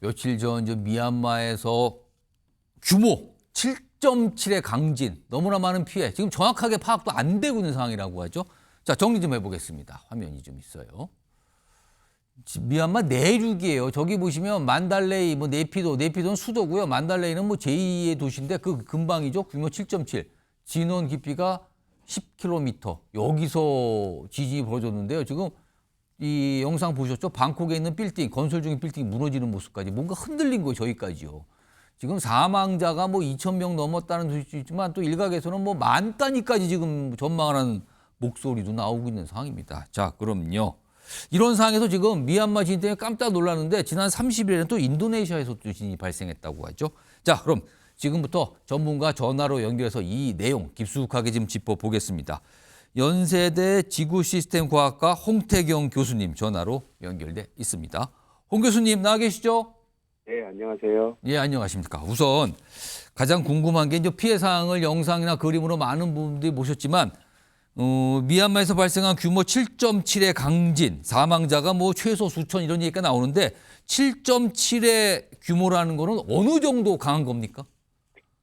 며칠 전 이제 미얀마에서 규모 7.7의 강진, 너무나 많은 피해, 지금 정확하게 파악도 안 되고 있는 상황이라고 하죠. 자, 정리 좀 해보겠습니다. 화면이 좀 있어요. 미얀마 내륙이에요. 저기 보시면 만달레이, 네피도는 수도고요. 만달레이는 제2의 도시인데 그 근방이죠. 규모 7.7. 진원 깊이가 10km. 여기서 지진이 벌어졌는데요. 지금 이 영상 보셨죠? 방콕에 있는 빌딩, 건설 중인 빌딩이 무너지는 모습까지 뭔가 흔들린 거예요. 저기까지요. 지금 사망자가 2,000명 넘었다는 소식도 있지만 또 일각에서는 만 단위까지 지금 전망하는 목소리도 나오고 있는 상황입니다. 자, 그럼요. 이런 상황에서 지금 미얀마 지진 때문에 깜짝 놀랐는데 지난 30일에는 또 인도네시아에서 또 지진이 발생했다고 하죠. 자, 그럼 지금부터 전문가 전화로 연결해서 이 내용 깊숙하게 좀 짚어보겠습니다. 연세대 지구시스템과학과 홍태경 교수님 전화로 연결돼 있습니다. 홍 교수님 나와 계시죠? 네, 안녕하세요. 예, 안녕하십니까. 우선 가장 궁금한 게 이제 피해 사항을 영상이나 그림으로 많은 분들이 보셨지만 미얀마에서 발생한 규모 7.7의 강진, 사망자가 최소 수천 이런 얘기가 나오는데 7.7의 규모라는 거는 어느 정도 강한 겁니까?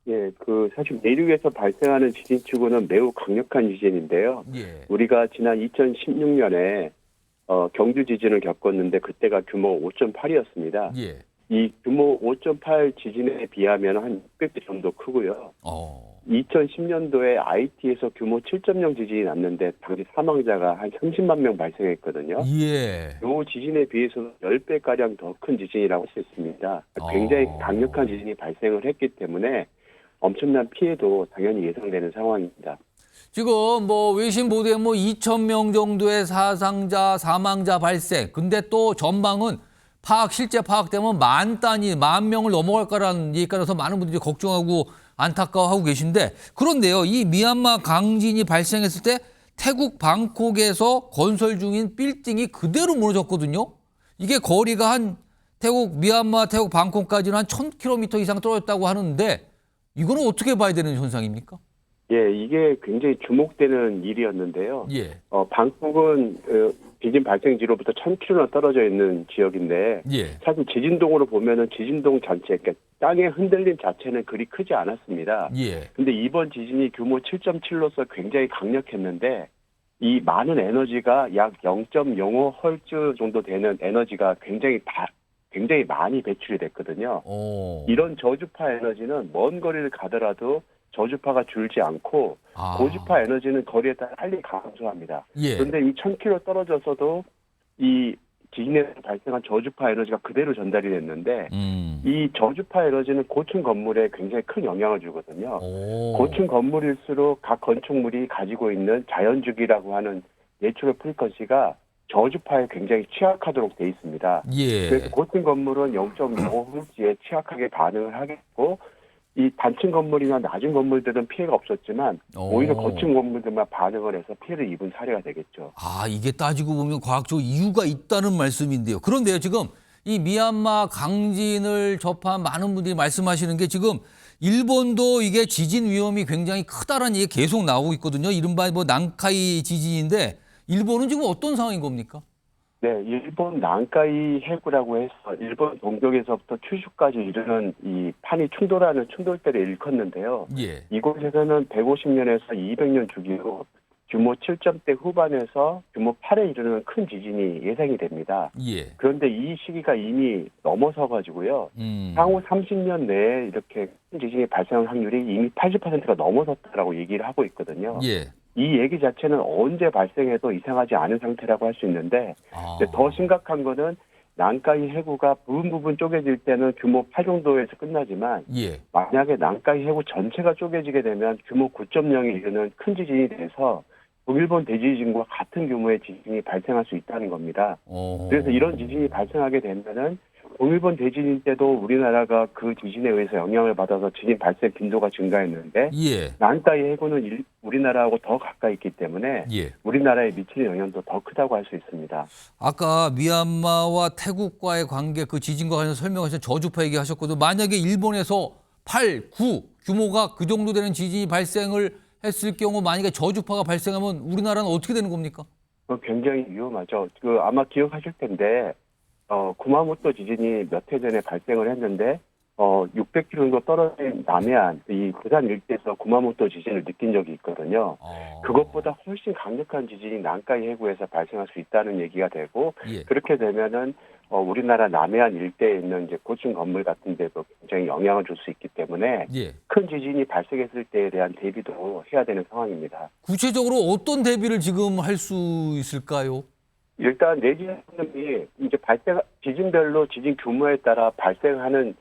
예, 사실 내륙에서 발생하는 지진 치고는 매우 강력한 지진인데요. 예. 우리가 지난 2016년에 경주 지진을 겪었는데 그때가 규모 5.8이었습니다. 예. 이 규모 5.8 지진에 비하면 한 600배 정도 크고요. 2010년도에 IT에서 규모 7.0 지진이 났는데 당시 사망자가 한 30만 명 발생했거든요. 예. 이 지진에 비해서는 10배가량 더 큰 지진이라고 할 수 있습니다. 굉장히 강력한 지진이 발생을 했기 때문에 엄청난 피해도 당연히 예상되는 상황입니다. 지금 외신 보도에 2,000명 정도의 사망자 발생. 근데 또 전망은 실제 파악되면 만 명을 넘어갈 거라는 얘기가라서 많은 분들이 걱정하고 안타까워하고 계신데, 그런데요, 이 미얀마 강진이 발생했을 때 태국 방콕에서 건설 중인 빌딩이 그대로 무너졌거든요. 이게 거리가 미얀마 태국 방콕까지는 한 1,000km 이상 떨어졌다고 하는데 이거는 어떻게 봐야 되는 현상입니까? 예, 이게 굉장히 주목되는 일이었는데요. 예. 방콕은 지진 발생지로부터 1,000km 떨어져 있는 지역인데, 예. 사실 지진동으로 보면은 지진동 전체, 그러니까 땅의 흔들림 자체는 그리 크지 않았습니다. 예. 근데 이번 지진이 규모 7.7로서 굉장히 강력했는데, 이 많은 에너지가 약 0.05헐츠 정도 되는 에너지가 굉장히 많이 배출이 됐거든요. 이런 저주파 에너지는 먼 거리를 가더라도 저주파가 줄지 않고 고주파 에너지는 거리에 따라 빨리 감소합니다. 예. 그런데 이 1,000km 떨어져서도 이 지진에서 발생한 저주파 에너지가 그대로 전달이 됐는데 이 저주파 에너지는 고층 건물에 굉장히 큰 영향을 주거든요. 고층 건물일수록 각 건축물이 가지고 있는 자연주기라고 하는 내추럴 프리퀀시가 저주파에 굉장히 취약하도록 돼 있습니다. 예. 그래서 고층 건물은 0.05Hz에 취약하게 반응을 하겠고, 이 단층 건물이나 낮은 건물들은 피해가 없었지만 오히려 고층 건물들만 반응을 해서 피해를 입은 사례가 되겠죠. 이게 따지고 보면 과학적 이유가 있다는 말씀인데요. 그런데요, 지금 이 미얀마 강진을 접한 많은 분들이 말씀하시는 게 지금 일본도 이게 지진 위험이 굉장히 크다라는 얘기 계속 나오고 있거든요. 이른바 난카이 지진인데 일본은 지금 어떤 상황인 겁니까? 네, 일본 난카이 해구라고 해서 일본 동쪽에서부터 큐슈까지 이르는 이 판이 충돌하는 충돌대를 일컫는데요. 예. 이곳에서는 150년에서 200년 주기로 규모 7점대 후반에서 규모 8에 이르는 큰 지진이 예상이 됩니다. 예. 그런데 이 시기가 이미 넘어서 가지고요. 향후 30년 내에 이렇게 큰 지진이 발생할 확률이 이미 80%가 넘어섰다라고 얘기를 하고 있거든요. 예. 이 얘기 자체는 언제 발생해도 이상하지 않은 상태라고 할 수 있는데, 더 심각한 거는 난카이 해구가 부분 쪼개질 때는 규모 8 정도에서 끝나지만, 예. 만약에 난카이 해구 전체가 쪼개지게 되면 규모 9.0에 이르는 큰 지진이 돼서 동일본 대지진과 같은 규모의 지진이 발생할 수 있다는 겁니다. 그래서 이런 지진이 발생하게 되면은 동일본 대지진 때도 우리나라가 그 지진에 의해서 영향을 받아서 지진 발생 빈도가 증가했는데, 예. 난카이 해구는 우리나라하고 더 가까이 있기 때문에 예. 우리나라에 미치는 영향도 더 크다고 할 수 있습니다. 아까 미얀마와 태국과의 관계, 그 지진과 관련해서 설명하신 저주파 얘기하셨거든요. 만약에 일본에서 8, 9 규모가 그 정도 되는 지진이 발생을 했을 경우 만약에 저주파가 발생하면 우리나라는 어떻게 되는 겁니까? 굉장히 위험하죠. 아마 기억하실 텐데 구마모토 지진이 몇 해 전에 발생을 했는데 600km 정도 떨어진 남해안 이 부산 일대에서 구마모토 지진을 느낀 적이 있거든요. 그것보다 훨씬 강력한 지진이 난카이 해구에서 발생할 수 있다는 얘기가 되고 예. 그렇게 되면은 우리나라 남해안 일대에 있는 이제 고층 건물 같은 데도 굉장히 영향을 줄 수 있기 때문에 예. 큰 지진이 발생했을 때에 대한 대비도 해야 되는 상황입니다. 구체적으로 어떤 대비를 지금 할 수 있을까요? 일단 내지선이 이제 지진별로 지진 규모에 따라 발생하는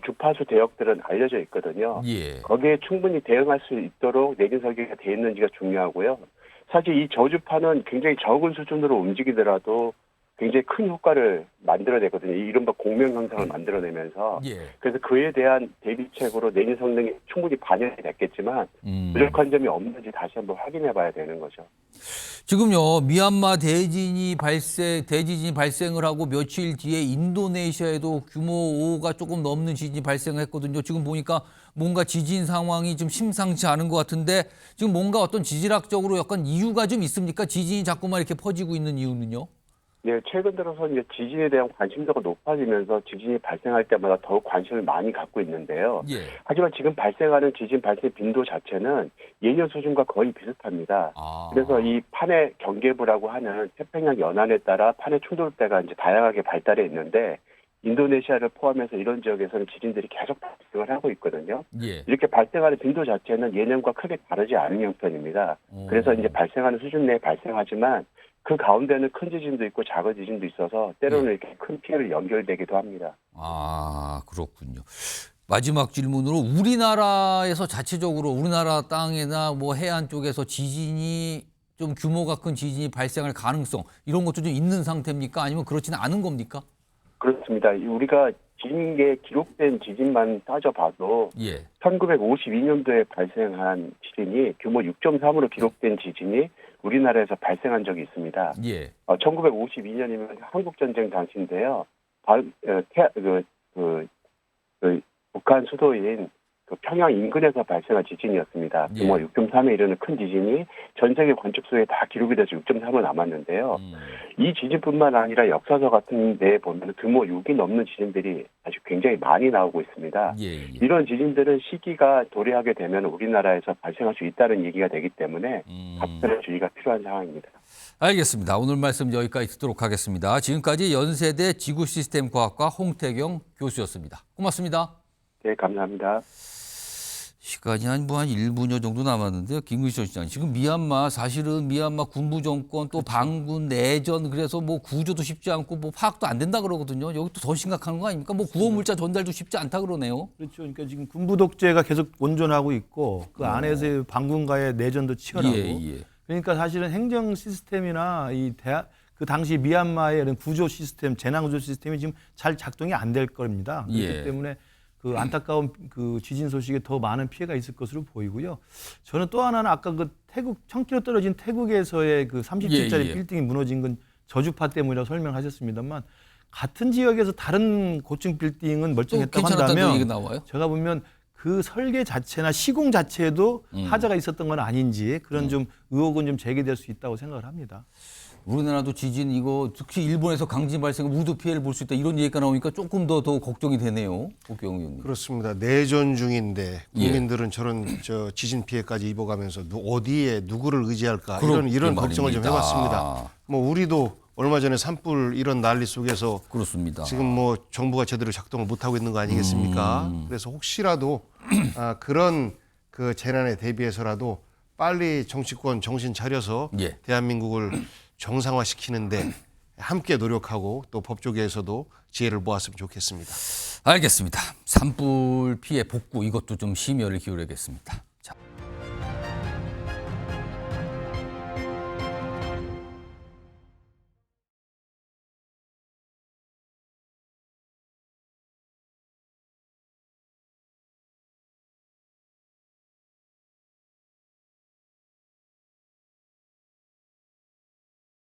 주파수 대역들은 알려져 있거든요. 예. 거기에 충분히 대응할 수 있도록 내진 설계가 되어 있는지가 중요하고요. 사실 이 저주파는 굉장히 적은 수준으로 움직이더라도 굉장히 큰 효과를 만들어내거든요. 이른바 공명 현상을 만들어내면서. 예. 그래서 그에 대한 대비책으로 내진 성능이 충분히 반영이 됐겠지만 부족한 점이 없는지 다시 한번 확인해 봐야 되는 거죠. 지금요, 미얀마 대지진이 발생을 하고 며칠 뒤에 인도네시아에도 규모 5가 조금 넘는 지진이 발생했거든요. 지금 보니까 뭔가 지진 상황이 좀 심상치 않은 것 같은데 지금 뭔가 어떤 지질학적으로 약간 이유가 좀 있습니까? 지진이 자꾸만 이렇게 퍼지고 있는 이유는요? 네, 최근 들어서 이제 지진에 대한 관심도가 높아지면서 지진이 발생할 때마다 더욱 관심을 많이 갖고 있는데요. 예. 하지만 지금 발생하는 지진 발생 빈도 자체는 예년 수준과 거의 비슷합니다. 그래서 이 판의 경계부라고 하는 태평양 연안에 따라 판의 충돌대가 이제 다양하게 발달해 있는데 인도네시아를 포함해서 이런 지역에서는 지진들이 계속 발생을 하고 있거든요. 예. 이렇게 발생하는 빈도 자체는 예년과 크게 다르지 않은 형편입니다. 그래서 이제 발생하는 수준 내에 발생하지만 그 가운데는 큰 지진도 있고 작은 지진도 있어서 때로는 이렇게 큰 피해를 연결되기도 합니다. 아, 그렇군요. 마지막 질문으로 우리나라에서 자체적으로 우리나라 땅이나 뭐 해안 쪽에서 지진이 좀 규모가 큰 지진이 발생할 가능성 이런 것도 좀 있는 상태입니까? 아니면 그렇지는 않은 겁니까? 그렇습니다. 우리가 지진계에 기록된 지진만 따져봐도 예. 1952년도에 발생한 지진이 규모 6.3으로 기록된 지진이 우리나라에서 발생한 적이 있습니다. 예. 1952년이면 한국전쟁 당시인데요. 북한 수도인 그 평양 인근에서 발생한 지진이었습니다. 예. 규모 6.3에 이르는 큰 지진이 전 세계 관측소에 다 기록이 돼서 6.3을 남았는데요. 이 지진뿐만 아니라 역사서 같은 데에 보면 규모 6이 넘는 지진들이 아주 굉장히 많이 나오고 있습니다. 예. 이런 지진들은 시기가 도래하게 되면 우리나라에서 발생할 수 있다는 얘기가 되기 때문에 각별의 주의가 필요한 상황입니다. 알겠습니다. 오늘 말씀 여기까지 듣도록 하겠습니다. 지금까지 연세대 지구시스템과학과 홍태경 교수였습니다. 고맙습니다. 네, 감사합니다. 시간이 한 1분여 정도 남았는데요. 김근식 시장. 지금 사실은 미얀마 군부 정권 또 반군 내전 그래서 뭐 구조도 쉽지 않고 뭐 파악도 안 된다 그러거든요. 여기 또 더 심각한 거 아닙니까? 뭐 구호 물자 전달도 쉽지 않다 그러네요. 그렇죠. 그러니까 지금 군부 독재가 계속 온전하고 있고 그 안에서 반군과의 내전도 치열하고 예. 그러니까 사실은 행정 시스템이나 그 당시 미얀마의 이런 구조 시스템, 재난 구조 시스템이 지금 잘 작동이 안 될 겁니다. 그렇기 예. 때문에 그 안타까운 그 지진 소식에 더 많은 피해가 있을 것으로 보이고요. 저는 또 하나는 아까 그 태국 1000km 떨어진 태국에서의 그 30층짜리 예. 빌딩이 무너진 건 저주파 때문이라고 설명하셨습니다만 같은 지역에서 다른 고층 빌딩은 멀쩡했다고 괜찮았다는 얘기가 한다면 나와요? 제가 보면 그 설계 자체나 시공 자체에도 하자가 있었던 건 아닌지 그런 좀 의혹은 좀 제기될 수 있다고 생각을 합니다. 우리나라도 지진 이거 특히 일본에서 강진 발생 우도 피해를 볼 수 있다 이런 얘기가 나오니까 조금 더 걱정이 되네요. 박경우 의원님. 그렇습니다. 내전 중인데 국민들은 저런 지진 피해까지 입어가면서 어디에 누구를 의지할까 이런 걱정을 좀 해봤습니다. 뭐 우리도 얼마 전에 산불 이런 난리 속에서 그렇습니다. 지금 뭐 정부가 제대로 작동을 못 하고 있는 거 아니겠습니까? 그래서 혹시라도 그런 그 재난에 대비해서라도 빨리 정치권 정신 차려서 예. 대한민국을 정상화시키는데 함께 노력하고 또 법조계에서도 지혜를 모았으면 좋겠습니다. 알겠습니다. 산불 피해 복구 이것도 좀 심혈을 기울여야겠습니다.